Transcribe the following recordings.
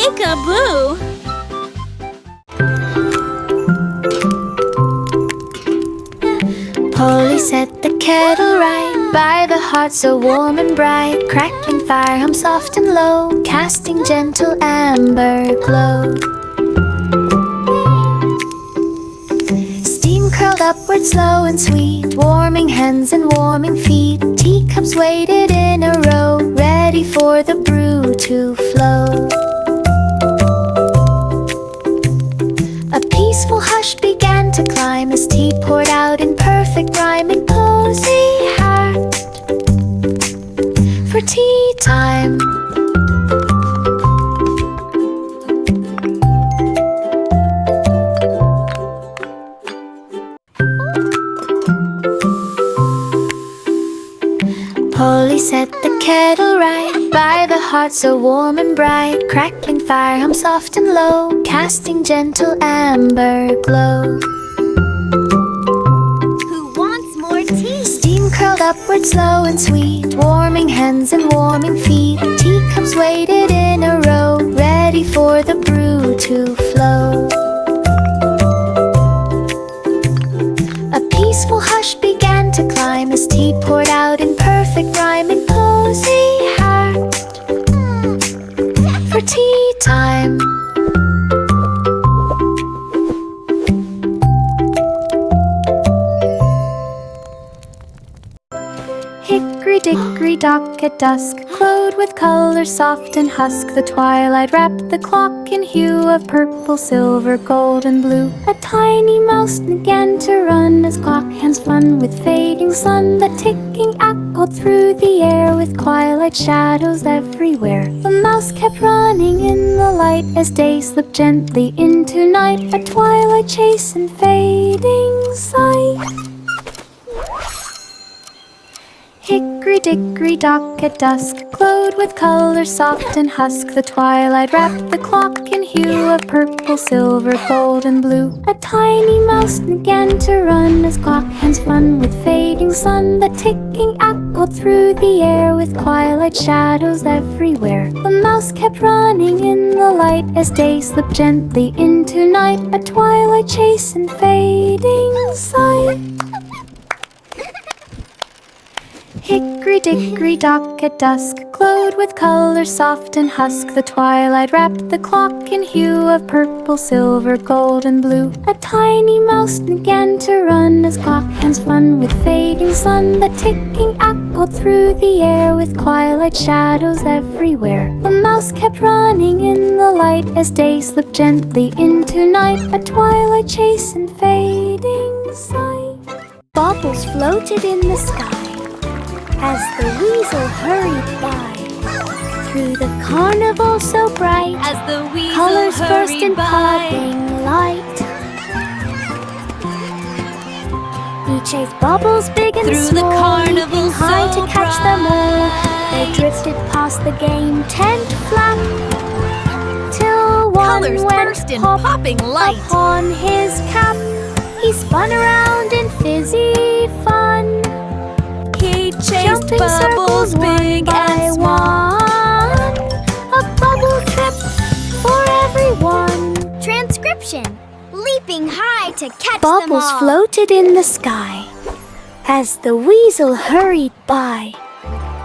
Peek-a-boo! Polly set the kettle right by the hearth so warm and bright. Crackling fire hum soft and low, casting gentle amber glow. Steam curled upward slow and sweet, warming hands and warming feet. Teacups waited in a row, ready for the brew to flow. A peaceful hush began to climb as tea poured out in perfect rhyme in cozy heart for tea time. Polly set the kettle right by the hearth so warm and bright. Crackling fire hum soft and low, casting gentle amber glow. Who wants more tea? Steam curled upward slow and sweet, warming hands and warming feet. Teacups waited in a row, ready for the brew to flow. A peaceful hush began to climb as tea poured out in perfect rhyme in cozy heart for tea time. Hickory-dickory-dock at dusk glowed with color soft and husk. The twilight wrapped the clock in hue of purple, silver, gold, and blue. A tiny mouse began to run as clock hands fun with fading sun. The ticking echoed through the air with twilight shadows everywhere. The mouse kept running in the light as day slipped gently into night. A twilight chase and fading sight. Hickory-dickory-dock at dusk glowed with color soft and husk. The twilight wrapped the clock in hue of purple, silver, gold, and blue. A tiny mouse began to run as clock hands fun with fading sun. The ticking echoed through the air with twilight shadows everywhere. The mouse kept running in the light as day slipped gently into night. A twilight chase and fading sight. Hickory-dickory-dock at dusk glowed with color soft and husk. The twilight wrapped the clock in hue of purple, silver, gold, and blue. A tiny mouse began to run as clock hands fun with fading sun. The ticking echoed through the air with twilight shadows everywhere. The mouse kept running in the light as day slipped gently into night. A twilight chase and fading sight. Bubbles floated in the sky as the weasel hurried by through the carnival so bright. As the weasel Colors burst in hurried by, popping light. He chased bubbles big and through the small, carnival leaping high so to catch them all. They bright. drifted past the game tent flap till one Colors went burst in pop popping light. upon his cap. He spun around in fizzy fun, He chased jumping bubbles circles one big by and small. one. A bubble trip for everyone. Transcription: leaping high to catch them Bubbles all. floated in the sky as the weasel hurried by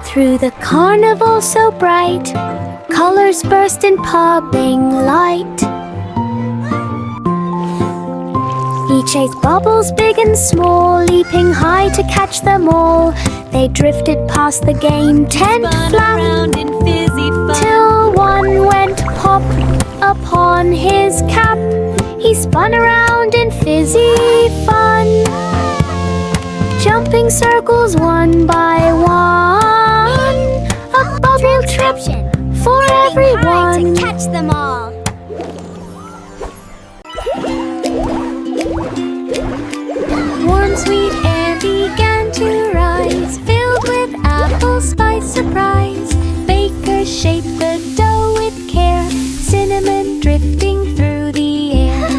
through the carnival so bright. Colors burst in popping light. He chased bubbles big and small, leaping high to catch them all. They drifted past the game tent Spun flap around in fizzy fun. till one went pop upon his cap. He spun around in fizzy fun, jumping circles one by one. A bubble trip for High everyone. to catch them all. Warm sweet air began to rise, filled with apple spice surprise. Bakers shaped the dough with care, cinnamon dripping through the air.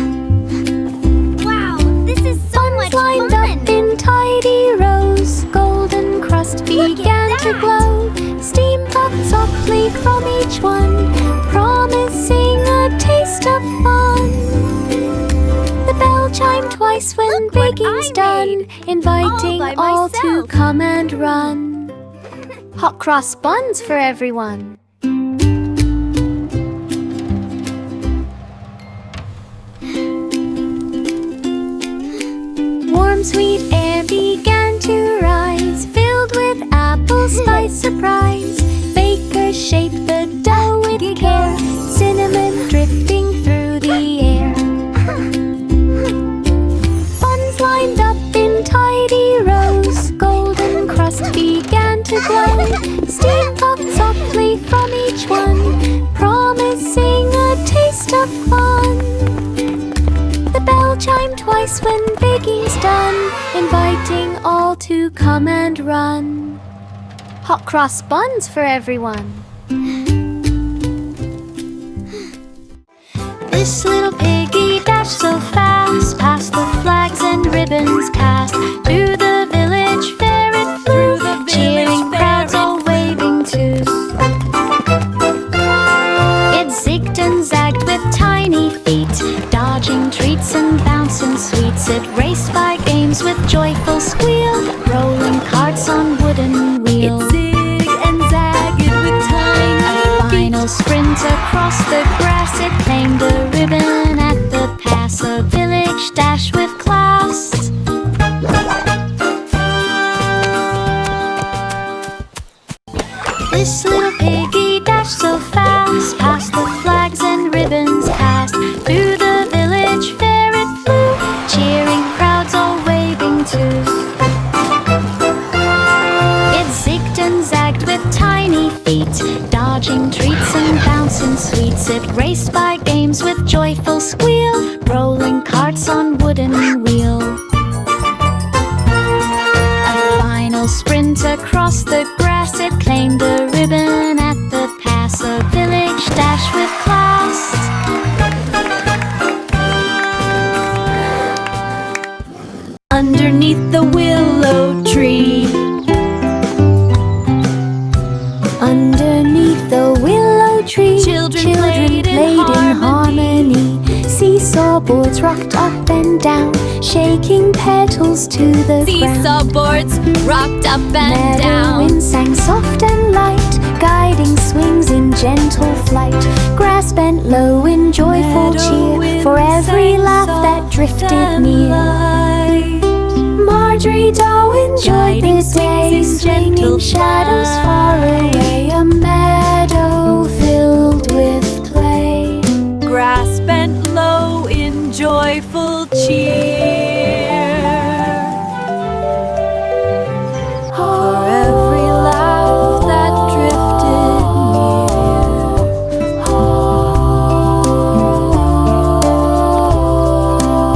Wow, this is so much Lined fun. up in tidy rows, golden crust began to that. glow. Steam puffed softly from each one, promising twice when Look what baking's I done, made. inviting All by all to myself. come and run. Hot cross buns for everyone. Warm sweet air began to rise, filled with apple spice surprise. Bakers shaped the dough with care, cinnamon drifting through the air. Buns lined up in tidy rows, golden crust began to glow. Steam puffed softly from each one, promising a taste of fun. The bell chimed twice when baking's done, inviting all to come and run. Hot cross buns for everyone. This little piggy dashed so fast, past the flags and ribbons passed. To the village fair it flew, cheering crowds all waving too. It zigged and zagged with tiny feet, dodging treats and bouncing sweets. It raced by games with joyful squeal, rolling carts on wooden wheels. It zigged and zagged with tiny Final sprint across the grass, it claimed a ribbon at the pass. A village dash with class. This little piggy dashed so fast, past the flags and ribbons passed. Through the village fair it flew, cheering crowds all waving too. It zigged and zagged with tiny feet, dodging treats and bouncing sweets. It raced by games with joyful squeal, rolling carts on wooden wheel. A final sprint across the grass, it claimed a ribbon at the pass. A village dash with class. underneath the willow tree. Underneath the willow tree, Children played in harmony. Seesaw boards rocked up and down, shaking petals to the ground. Seesaw boards rocked up and Meadow down. wind sang soft and light, guiding swings in gentle flight. Grass bent low in joyful Meadow cheer wind for every sang laugh that soft drifted and near. light. Marjorie Doe enjoyed Guiding the day, swings in swinging gentle shadows far away. A meadow filled with play. Grass bent low in joyful cheer. For every laugh that drifted near.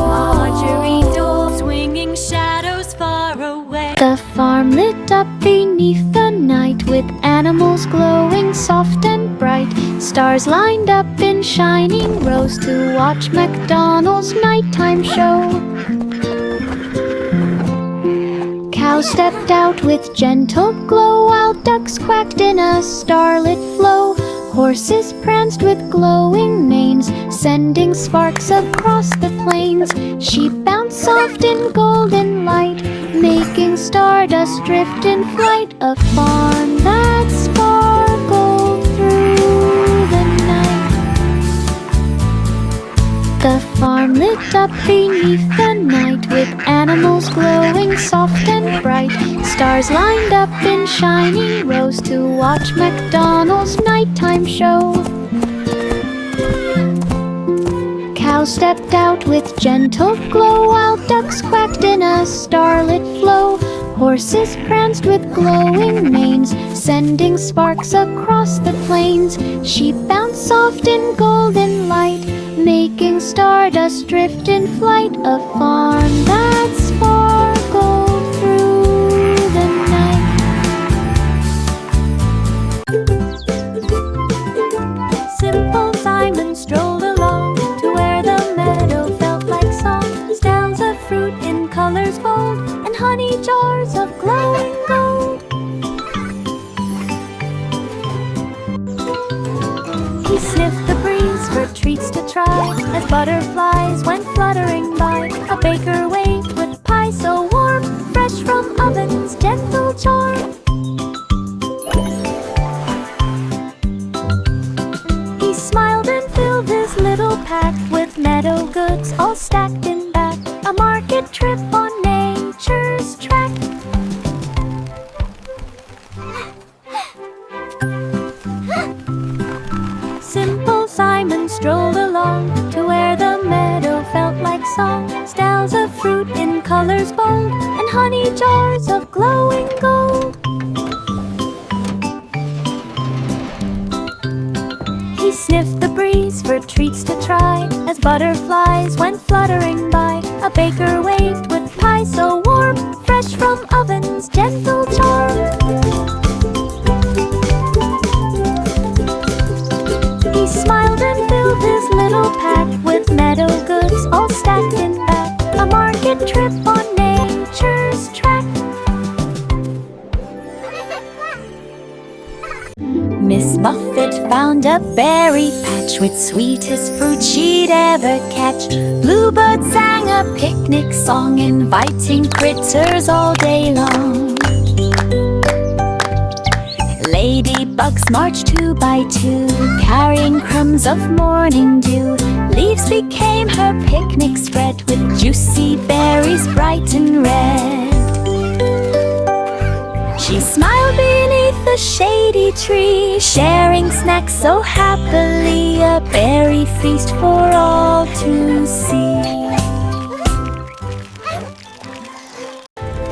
Marjorie Doe swinging shadows far away. The farm lit up beneath the night, with animals glowing soft and bright. Stars lined up in shining rows to watch MacDonald's nighttime show. Cows stepped out with gentle glow, while ducks quacked in a starlit flow. Horses pranced with glowing manes, sending sparks across the plains. Sheep bounced soft in golden light, making stardust drift in flight. A farm that sparkled through the night. The farm lit up beneath the night, with animals glowing soft and bright. Stars lined up in shining rows to watch MacDonald's nighttime show. Cows stepped out with gentle glow, while ducks quacked in a starlit flow. Horses pranced with glowing manes, sending sparks across the plains. Sheep bounced soft in golden light, making stardust drift in flight. A farm that sparkled through the night. Simple Simon strolled along to where the meadow felt like song. Styles of fruit in colors bold, and honey jars of glowing gold. He sniffed the breeze for trees treats to try as butterflies went fluttering by. A baker waved with pie so warm, fresh from oven's gentle charm. He smiled and filled his little pack with meadow goods all stacked in back. A market trip on nature's track. Simple Simon strolled along to where the meadow felt like song. Styles of fruit in colors bold and honey jars of glowing gold. He sniffed the breeze for treats to try as butterflies went fluttering by. A baker waved with pie so warm, fresh from oven's gentle charm. He smiled and filled his little pack with meadow goods all stacked in back. A market trip on nature's track. Miss Muffet found a berry patch with sweetest fruit she'd ever catch. Bluebird sang a picnic song, inviting critters all day long. Ladybugs marched 2 by 2, carrying crumbs of morning dew. Leaves became her picnic spread with juicy berries bright and red. She smiled beneath a shady tree, sharing snacks so happily, a berry feast for all to see.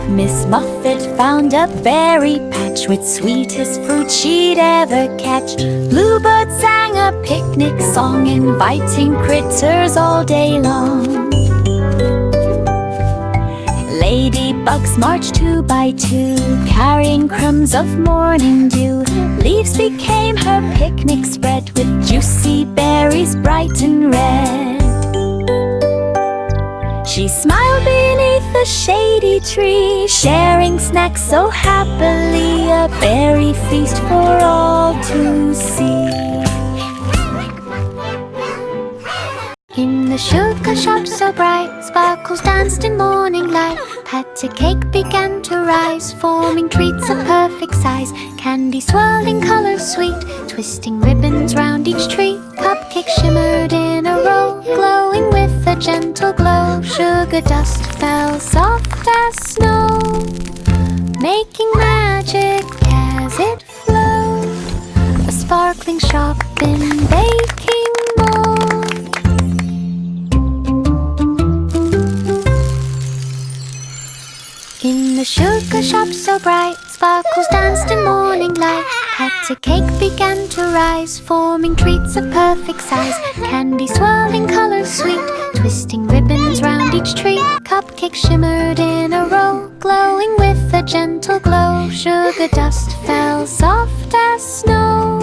Miss Muffet found a berry patch with sweetest fruit she'd ever catch. Bluebird sang a picnic song, inviting critters all day long. Ladybugs marched 2 by 2, carrying crumbs of morning dew. Leaves became her picnic spread with juicy berries bright and red. She smiled beneath a shady tree, sharing snacks so happily, a berry feast for all to see. In the sugar shop so bright, sparkles danced in morning light. Patty cake began to rise, forming treats of perfect size. Candy swirling colors sweet, twisting ribbons round each tree. Cupcakes shimmered in a row, glowing with a gentle glow. Sugar dust fell soft as snow, making magic as it flowed. A sparkling shop in baking mode. In the sugar shop so bright, sparkles danced in morning light. Patty cake began to rise, forming treats of perfect size. Candy swirling colors sweet, twisting ribbons round each tree. Cupcakes shimmered in a row, glowing with a gentle glow. Sugar dust fell soft as snow,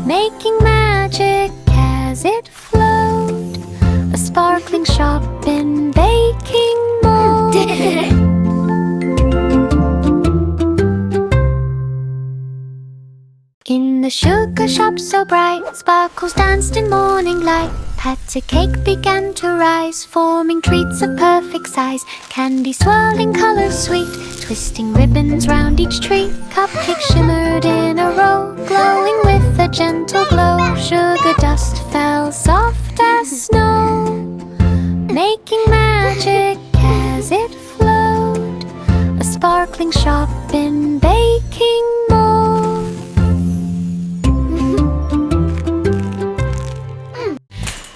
making magic as it flowed. A sparkling shop in baking mode. In the sugar shop so bright, sparkles danced in morning light. Patty cake began to rise, forming treats of perfect size. Candy swirling colors sweet, twisting ribbons round each tree. Cupcakes shimmered in a row, glowing with a gentle glow. Sugar dust fell soft as snow, making magic as it flowed. A sparkling shop in baking mode.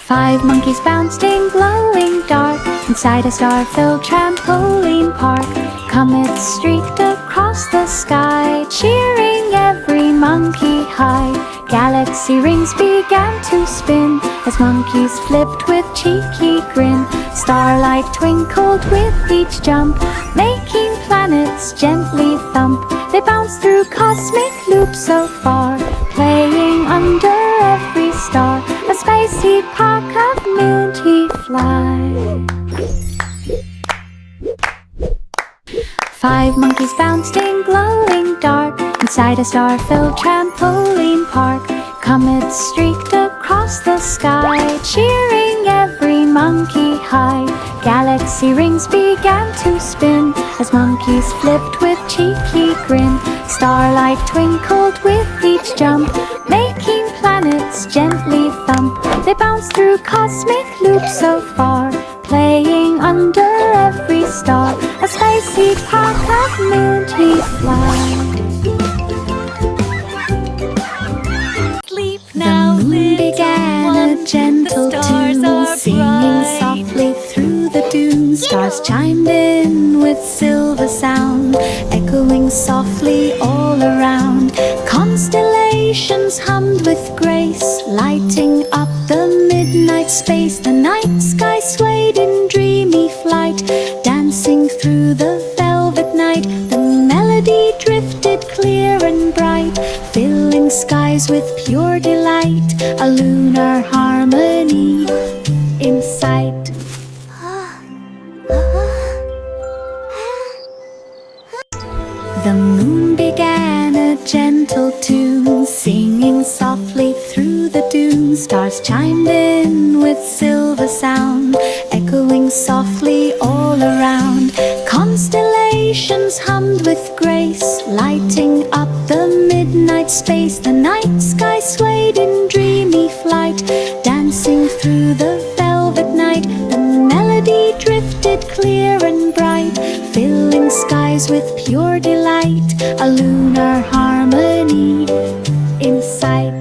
5 monkeys bounced in glowing dark inside a star-filled trampoline park. Comets streaked across the sky, cheering every monkey high. Galaxy rings began to spin as monkeys flipped with cheeky grin. Starlight twinkled with each jump, making planets gently thump. They bounced through cosmic loops so far, playing under every star. A space epoch of minty fly. 5 monkeys bounced in glowing dark inside a star-filled trampoline park. Comets streaked across the sky, cheering every monkey high. Galaxy rings began to spin as monkeys flipped with cheeky grin. Starlight twinkled with each jump, making planets gently thump. They bounced through cosmic loops so far, playing under every star. A spicy path of moons we fly. Sleep The now, moon little began one. a gentle The stars tune, are singing bright. softly through the dunes. Stars chimed in with silver sound, echoing softly all around. Constellations hummed with grace, lighting up the midnight space. The night sky swayed in dreamy flight, dancing through the velvet night. The melody drifted clear and bright, filling skies with pure delight. A lunar harmony in sight. The moon began a gentle tune, singing softly through the dunes. Stars chimed in with silver sound, echoing softly all around. Constellations hummed with grace, lighting up the midnight space. The night sky swayed in dreamy flight, dancing through the velvet night. The melody drifted clear and bright, filling skies with pure delight. A lunar harmony in sight.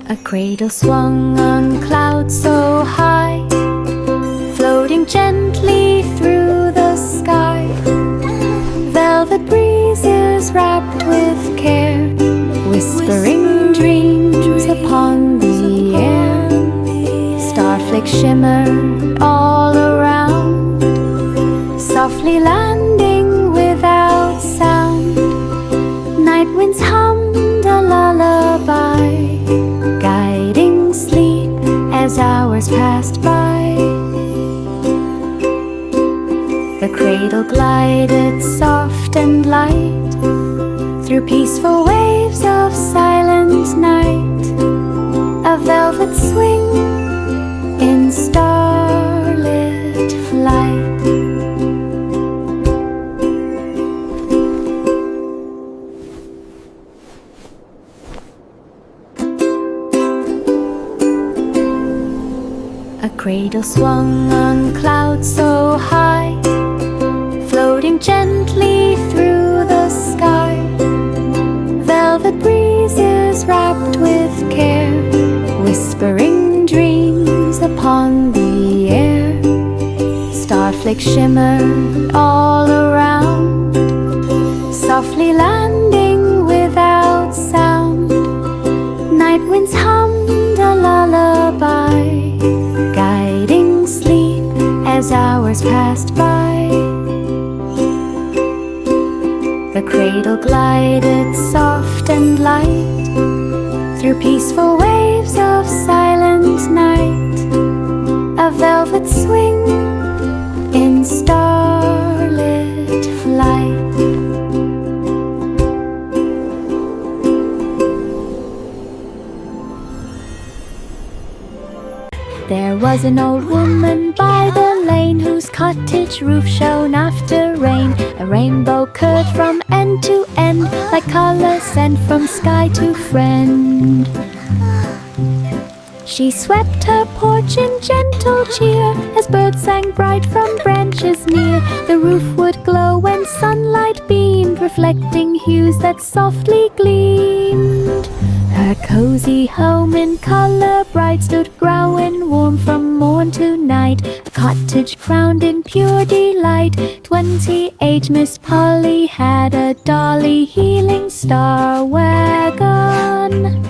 A cradle swung on clouds so high, floating gently through the sky. Velvet breezes wrapped with care, whispering dreams upon the air. Starflakes shimmered all around, softly landing without sound. Night winds hummed a lullaby, guiding sleep as hours passed by. The cradle glided soft and light through peaceful waves of silent night. A velvet swing in starlit flight. A cradle swung on clouds so high, floating gently through the sky. Velvet breezes wrapped with care, whispering dreams upon the air. Starflakes shimmered all around, softly landing without sound. Night winds hummed a lullaby, guiding sleep as hours passed by. The cradle glided soft and light through peaceful waves of silent night. A velvet swing in starlit flight. There was an old woman by the lane whose cottage roof shone after rain. A rainbow curved from end to end, like color sent from sky to friend. She swept her porch in gentle cheer as birds sang bright from branches near. The roof would glow when sunlight beamed, reflecting hues that softly gleamed. Her cozy home in color bright stood growing warm from morn to night. A cottage crowned in pure delight. 20 Miss Polly had a dolly healing star wagon.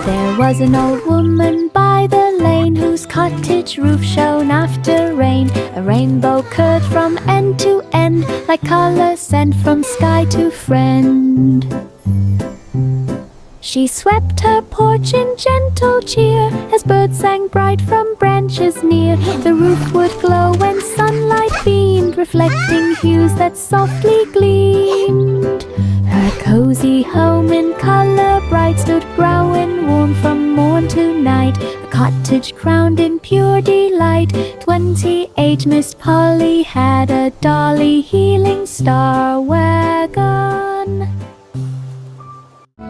There was an old woman by the lane whose cottage roof shone after rain. A rainbow curved from end to end, like color sent from sky to friend. She swept her porch in gentle cheer as birds sang bright from branches branches near. The roof would glow when sunlight beamed, reflecting hues that softly gleamed. Her cozy home in color bright stood brown and warm from morn to night, a cottage crowned in pure delight. 28 Miss Polly had a dolly healing star wagon.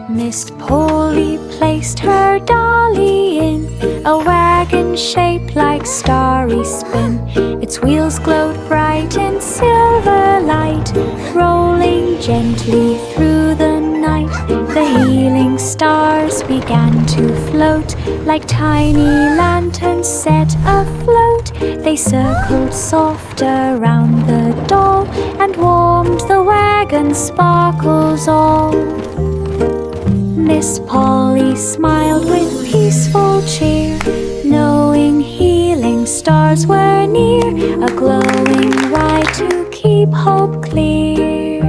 Miss Polly placed her dolly in a wagon shaped like starry spin. Its wheels glowed bright in silver light, rolling gently through the night. The healing stars began to float like tiny lanterns set afloat. They circled soft around the doll and warmed the wagon's sparkles all. Miss Polly smiled with peaceful cheer, knowing healing stars were near, a glowing light to keep hope clear.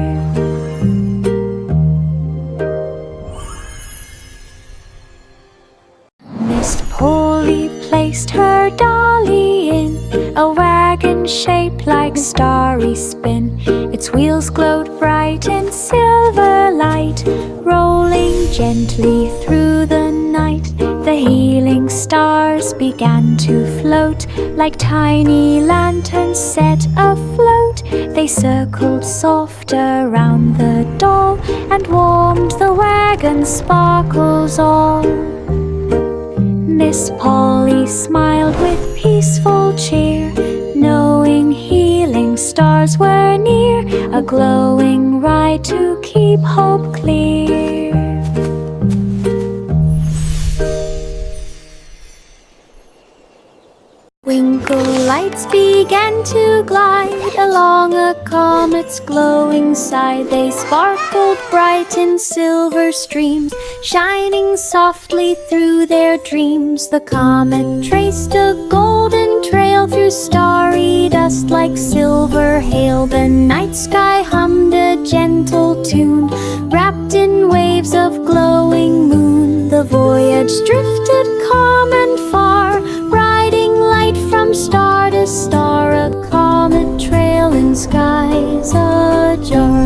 Miss Polly placed her dolly in a wagon shaped like starry spin. Its wheels glowed bright in silver light, rolling gently through the night. The healing stars began to float like tiny lanterns set afloat. They circled soft around the doll and warmed the wagon's sparkles all. Miss Polly smiled with peaceful cheer, knowing healing stars were near, a glowing light to keep hope clear. Twinkle lights began to glide along a comet's glowing side. They sparkled bright in silver streams, shining softly through their dreams. The comet traced a golden trail through starry dust like silver hail. The night sky hummed a gentle tune, wrapped in waves of glowing moon. The voyage drifted calm and far, riding light from star to star, a comet trail in skies ajar.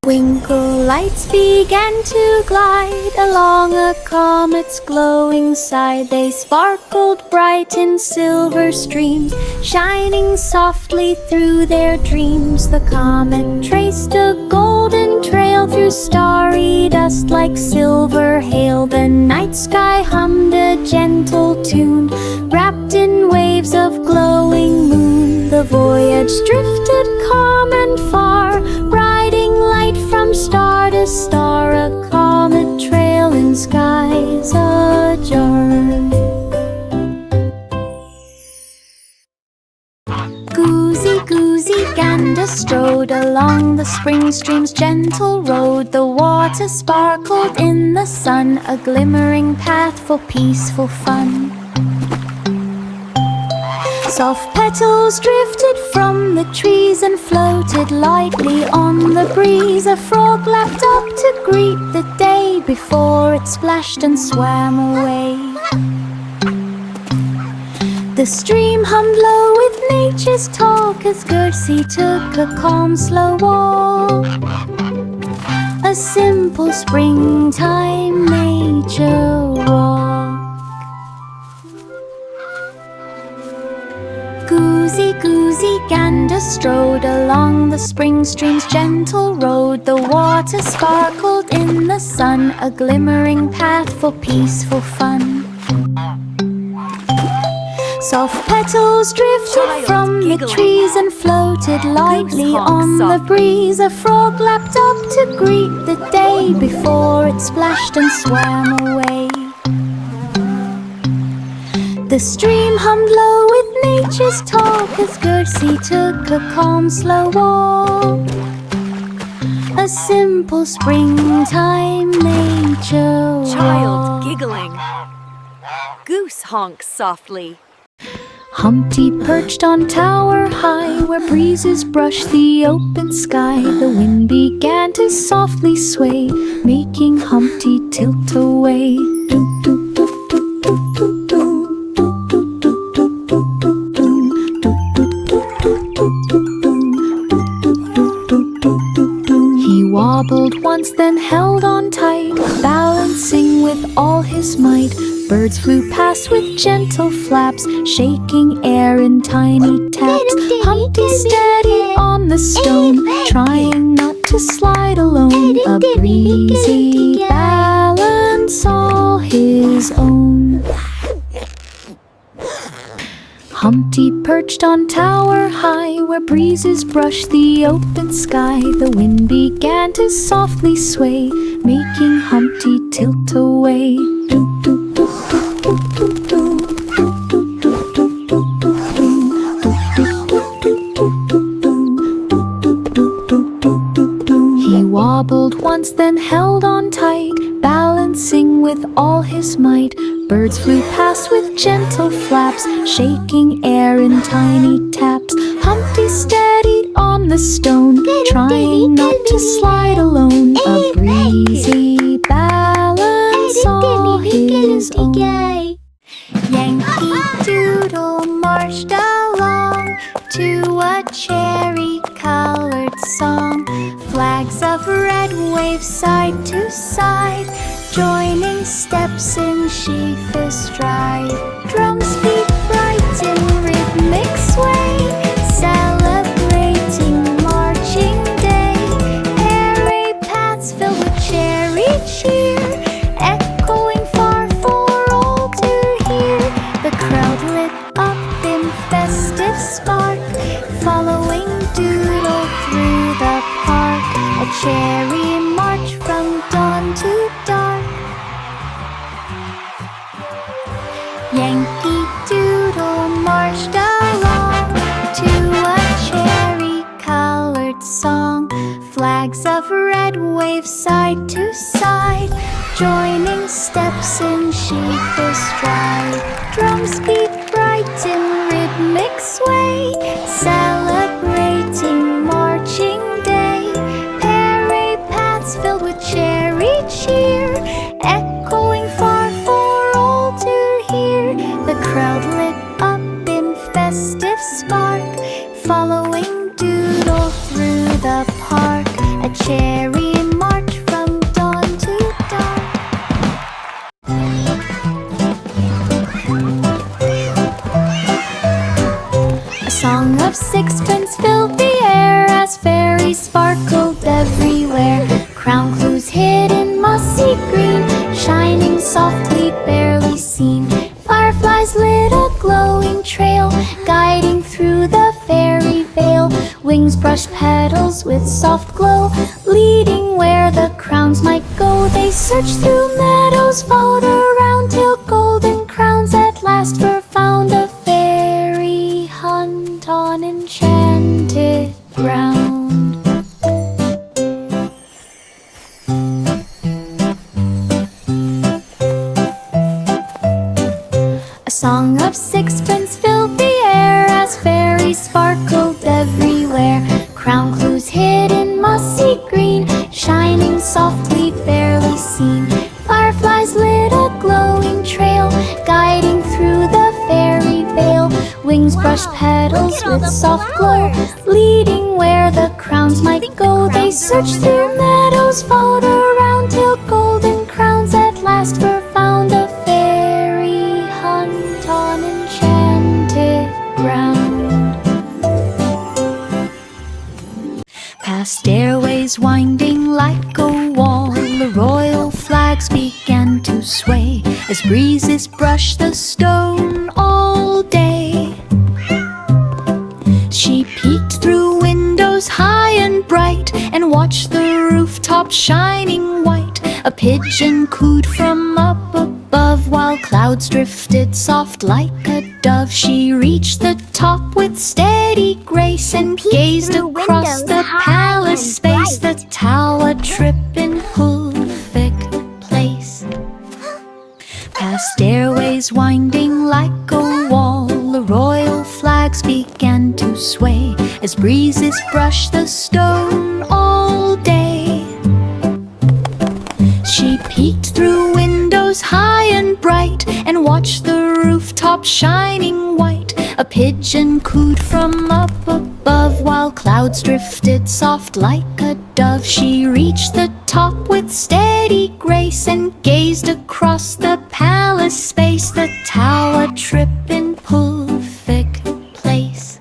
Twinkle lights began to glide along a comet's glowing side. They sparkled bright in silver streams, shining softly through their dreams. The comet traced a golden trail through starry dust like silver hail. The night sky hummed a gentle tune, wrapped in waves of glowing moon. The voyage drifted calm and far, riding light from star to star, a comet trail in skies ajar. Goosey, goosey, gander strode along the spring stream's gentle road. The water sparkled in the sun, a glimmering path for peaceful fun. Soft petals drifted from the trees and floated lightly on the breeze. A frog lapped up to greet the day before it splashed and swam away. The stream hummed low with nature's talk as Gertie took a calm, slow walk. A simple springtime nature walk. Goosey, goosey, gander strode along the spring stream's gentle road. The water sparkled in the sun, a glimmering path for peaceful fun. Soft petals drifted from the trees and floated lightly on the breeze. A frog lapped up to greet the day before it splashed and swam away. The stream hummed low with nature's talk as Gertie took a calm, slow walk. A simple springtime nature walk. Child giggling. Goose honks softly. Humpty perched on tower high, where breezes brushed the open sky. The wind began to softly sway, making Humpty tilt away. Toot, once, then held on tight, balancing with all his might. Birds flew past with gentle flaps, shaking air in tiny taps. Humpty steady on the stone, trying not to slide alone. A breezy balance all his own. Humpty perched on tower high, where breezes brushed the open sky. The wind began to softly sway, making Humpty tilt away. He wobbled once, then held on tight, balancing with all his might. Birds flew past with gentle flaps, shaking air in tiny taps. Humpty steadied on the stone, trying not to slide alone. A breezy balance all his own. Yankee Doodle marched along to a cherry-colored song. Flags of red wave side to side, joining steps in sheafish stride. Drums beat bright in rhythmic sway, celebrating marching day. Airy paths filled with cherry cheer, echoing far for all to hear. The crowd lit up in festive spark, following Doodle through the park. A cherry march from dawn to dark. Yankee Doodle marched along to a cherry-colored song. Flags of red wave side to side, joining steps in sheafish stride. Drums beat bright in rhythmic sway, celebrating marching day. Airy paths filled with cherry cheer, echoing far for all to hear. The crowd lit up in festive spark, following Doodle through the park. A cherry march from dawn to dark. A song of sixpence filled the air as fairies sparkled everywhere. Crown clues hid in mossy green, shining softly, barely seen. Fireflies lit a glowing trail, guiding through the fairy veil. Wings brushed petals with soft glow, leading where the crowns might go. They searched through meadows, followed around, till golden crowns at last were found. A fairy hunt on enchanted ground. A song of sixpence filled the air as fairies sparkled everywhere. Crown clues hid in mossy green, shining softly, barely seen. Fireflies lit a glowing trail, guiding through the fairy veil. Wings brushed petals with soft glow, leading where the crowns might go. They searched through meadows, followed around, till golden crowns at last were found. A fairy hunt on enchanted ground. Past stairways winding like a wall, the royal flags began to sway as breezes brushed the stone all day. She peeked through windows high and bright and watched the rooftop shining white. A pigeon cooed from up above while clouds drifted soft like a dove. She reached the top with steady grace and gazed across the palace space. The tower trip in hoof-thick place. Past stairways winding like a wall, the royal flags began to sway as breezes brushed the stone all day. She peeked through windows high and bright and watched the rooftop shining white. A pigeon cooed from up above while clouds drifted soft like a dove, she reached the top with steady grace and gazed across the palace space, the tower trip in perfect place.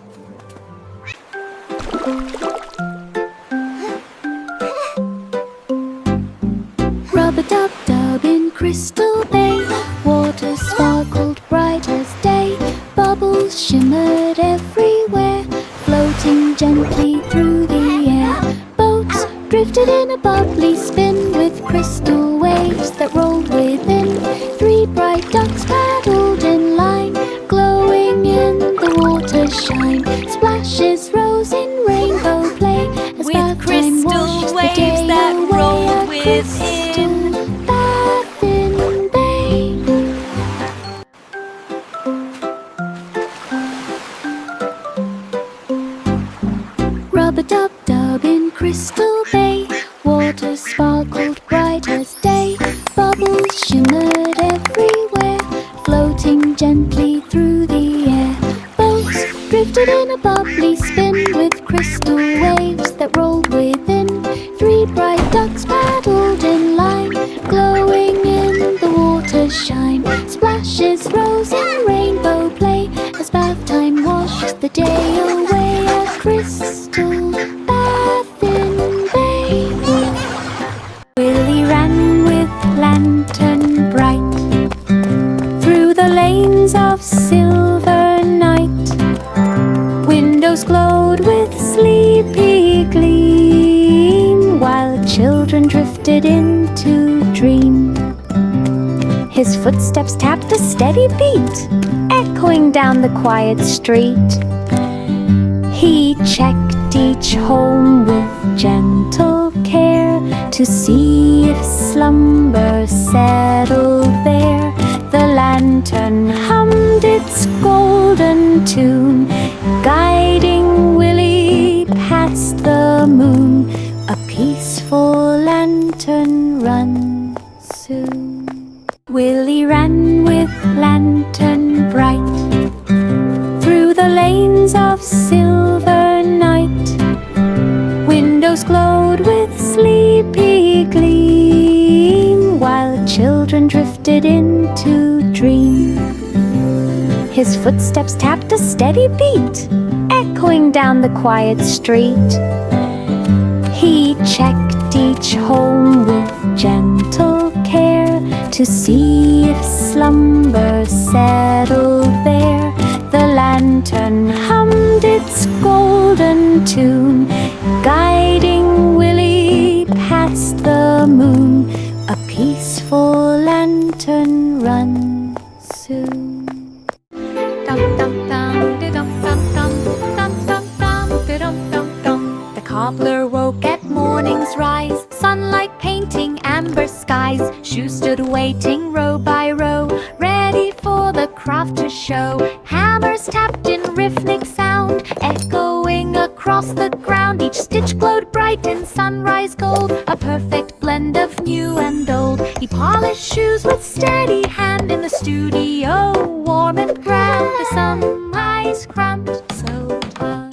Rub-a-dub-dub in Crystal Bay, water sparkled bright as day, bubbles shimmered everywhere, floating gently through the air. Boats drifted in a bubbly spin with crystal waves that rolled within. 3 bright ducks paddled in line, glowing in the water shine. Splashes rose in rainbow play as With bath time crystal washed the waves day that away rolled at within. Crystal Bathing Bay. Rub-a-dub-dub in Crystal Bay, water sparkled bright as day, bubbles shimmered everywhere, floating gently through the air. Boats drifted in a bubbly spin with crystal waves that rolled within. 3 bright ducks paddled in line, glowing in the water shine. Splashes rose in rainbow play as bath time washed the day away at Crystal Bathing Bay. Willie ran with lantern bright through the lanes of silver night. Windows glowed with sleepy gleam while children drifted into dream. His footsteps tapped a steady beat, echoing down the quiet street. He checked each home with gentle care to see if slumber settled there. The lantern hummed its golden tune, guiding Willie past the moon. A peaceful lantern run soon. Willie ran with lantern bright through the lanes of silver night. Windows glowed with sleepy gleam while children drifted into dream. His footsteps tapped a steady beat, echoing down the quiet street. He checked each home with gentle care to see if slumber settled there. The lantern hummed its golden tune, guiding Willie past the moon. A peaceful lantern run soon. The cobbler woke at morning's rise, sunlight painting amber skies. Shoes stood waiting row by row, ready for the craft to show. Hammers tapped in rhythmic sound, echoing across the ground. Each stitch glowed bright in sunrise gold, a perfect blend of new and old. He polished shoes with steady hand in the studio, warm and grand. The sunrise cramped so tight.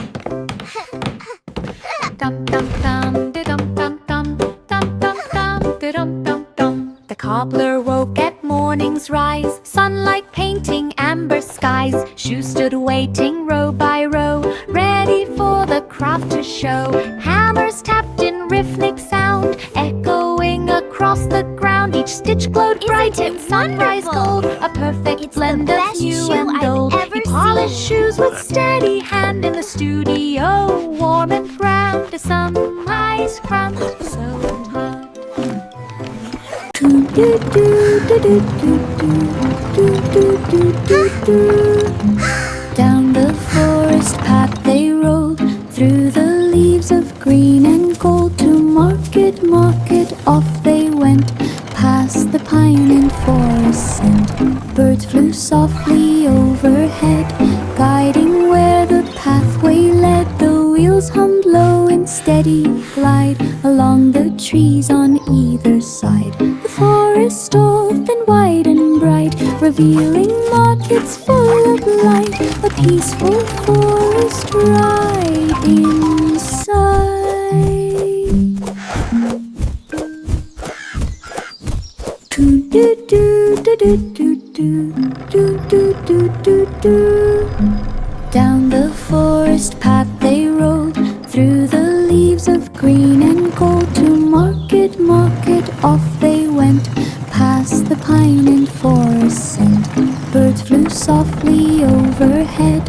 Dum dum dum, de dum dum dum, dum dum dum, de dum dum dum. The cobbler woke at morning's rise, sunlight painting amber skies. Shoes stood waiting row by row, ready for the craft to show. Hammers tapped in rhythmic sound, echoing across the ground. Each stitch glowed bright in sunrise gold, a perfect blend of new and old. He polished shoes with steady hand in the studio, warm and grand. The sunrise cramped so high. Down the forest path they rolled, through the leaves of green and gold. To market, market, off they went, past the pine and forest scent. Birds flew softly overhead, guiding where the pathway led. The wheels hummed low in steady glide along the trees on either side. The forest opened wide and bright, revealing markets full of light. A peaceful forest ride inside. do do do do do do do do. Down the forest path they rode, through the leaves of green and gold. To market, market, off they went, past the pine and forest scent. Birds flew softly overhead,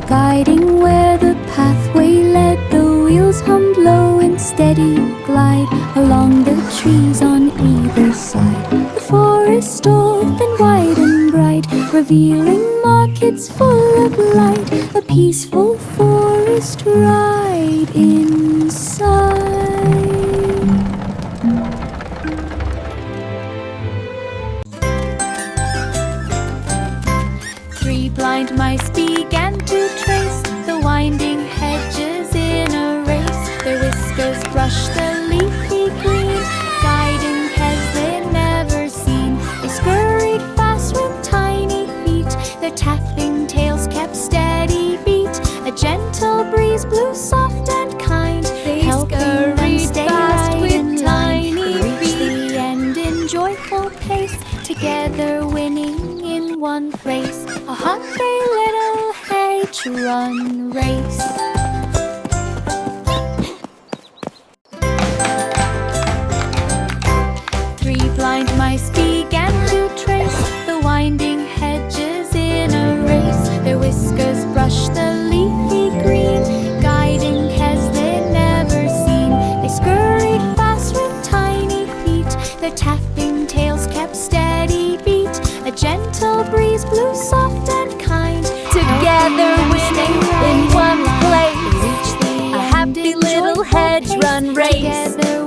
guiding where the pathway led. The wheels hummed low in steady glide along the trees on either side. The forest old and wide and bright, revealing markets full of light. A peaceful forest ride inside. Three blind mice began to trace the winding hedges in a race. Their whiskers brushed the leafy green, guiding paths they'd never seen. They scurried fast with tiny feet, their tapping tails kept steady beat. A gentle breeze blew soft and kind, helping them stay right with tiny feet. Reach the end in joyful pace, together winning in one race. A hungry little H-run race. Three blind mice began to trace the winding hedges in a race. Their whiskers brushed the leafy green, guiding paths they'd never seen. They scurried fast with tiny feet, their tapping tails kept steady beat. A gentle breeze blew soft and kind, Together winning in one place. reach the A happy end in little joyful hedge pace. run race. Together